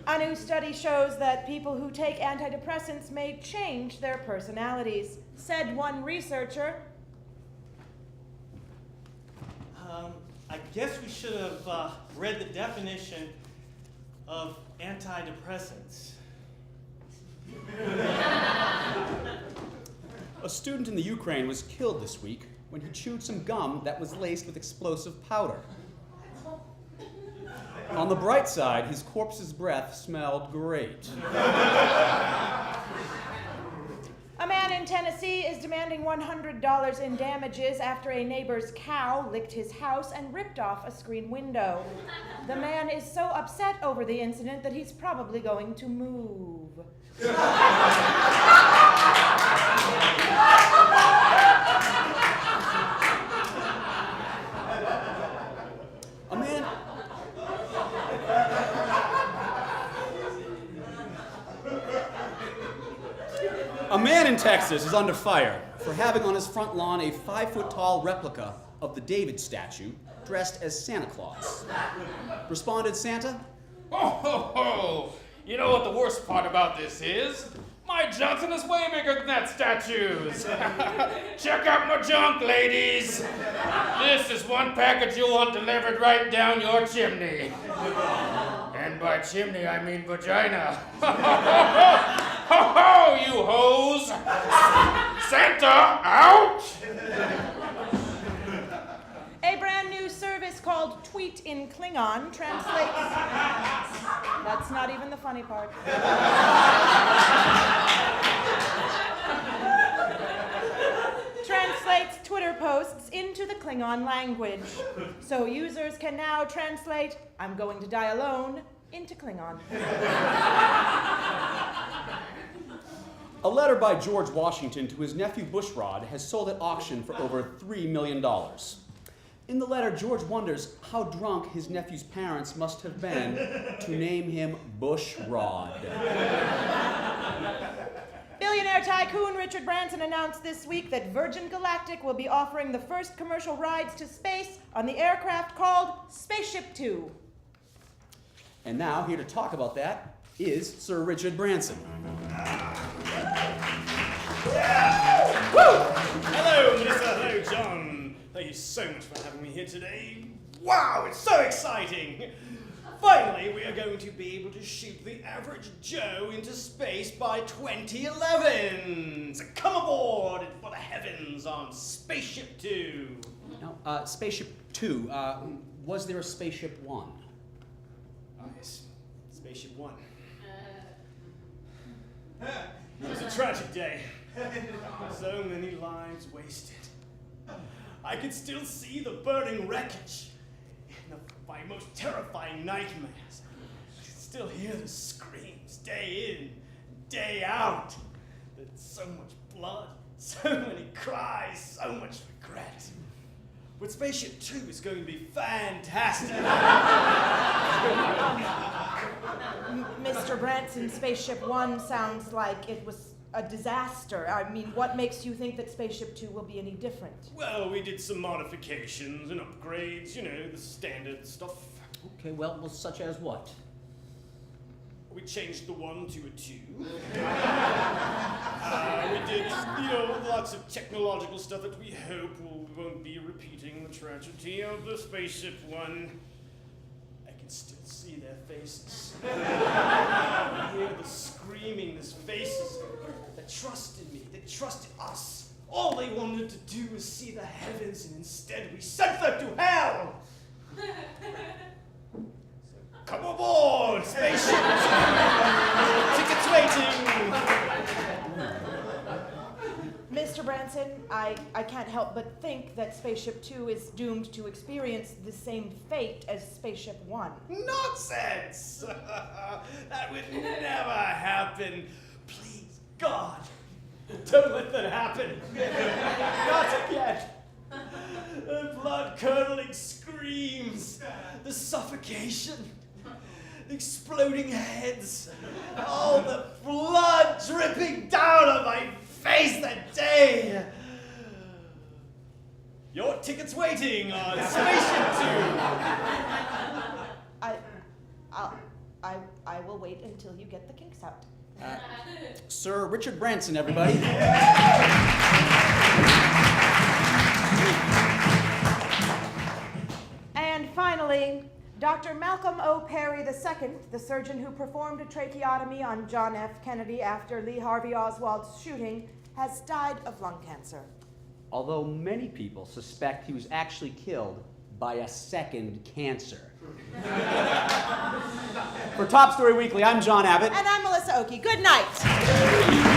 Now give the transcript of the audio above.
A new study shows that people who take antidepressants may change their personalities, said one researcher. I guess we should have read the definition of antidepressants. A student in the Ukraine was killed this week when he chewed some gum that was laced with explosive powder. On the bright side, his corpse's breath smelled great. A man in Tennessee is demanding $100 in damages after a neighbor's cow licked his house and ripped off a screen window. The man is so upset over the incident that he's probably going to move. A man in Texas is under fire for having on his front lawn a 5-foot-tall replica of the David statue dressed as Santa Claus. Responded Santa? Ho, ho, ho! You know what the worst part about this is? My Johnson is way bigger than that statue's. Check out my junk, ladies. This is one package you'll want delivered right down your chimney. And by chimney, I mean vagina. Ho, ho, you hoes! Santa, out! A brand new service called Tweet in Klingon translates... That's not even the funny part. Translates Twitter posts into the Klingon language. So users can now translate, "I'm going to die alone," into Klingon. A letter by George Washington to his nephew Bushrod has sold at auction for over $3 million. In the letter, George wonders how drunk his nephew's parents must have been to name him Bushrod. Billionaire tycoon Richard Branson announced this week that Virgin Galactic will be offering the first commercial rides to space on the aircraft called Spaceship Two. And now, here to talk about that is Sir Richard Branson. Hello, Melissa. Hello, John. Thank you so much for having me here today. Wow, it's so exciting! Finally, we are going to be able to shoot the average Joe into space by 2011. So come aboard for the heavens on Spaceship Two. Now, Spaceship Two, was there a Spaceship One? Oh, yes. Spaceship One. It was a tragic day. So many lives wasted. I can still see the burning wreckage. In my most terrifying nightmares. I can still hear the screams day in, day out. There's so much blood, so many cries, so much regret. But Spaceship Two is going to be fantastic. Mr. Branson, Spaceship One sounds like it was a disaster. I mean, what makes you think that Spaceship Two will be any different? Well, we did some modifications and upgrades, you know, the standard stuff. Okay, well, such as what? We changed the 1 to a 2. We did, you know, lots of technological stuff that we hope won't be repeating the tragedy of the Spaceship One. I can still see their faces. I hear the screaming, these faces that trusted me, that trusted us. All they wanted to do was see the heavens, and instead we sent them to hell! Come aboard, Spaceship Two! Tickets waiting! Mr. Branson, I can't help but think that Spaceship Two is doomed to experience the same fate as Spaceship One. Nonsense! That would never happen. Please, God, don't let that happen. Not again. The blood-curdling screams, the suffocation, the exploding heads, all the blood dripping down on my face that day. Your ticket's waiting on Spaceship Two. I will wait until you get the kinks out. Sir Richard Branson, everybody. And finally, Dr. Malcolm O. Perry II, the surgeon who performed a tracheotomy on John F. Kennedy after Lee Harvey Oswald's shooting, has died of lung cancer. Although many people suspect he was actually killed by a second cancer. For Top Story Weekly, I'm John Abbott. And I'm Melissa Oakey. Good night.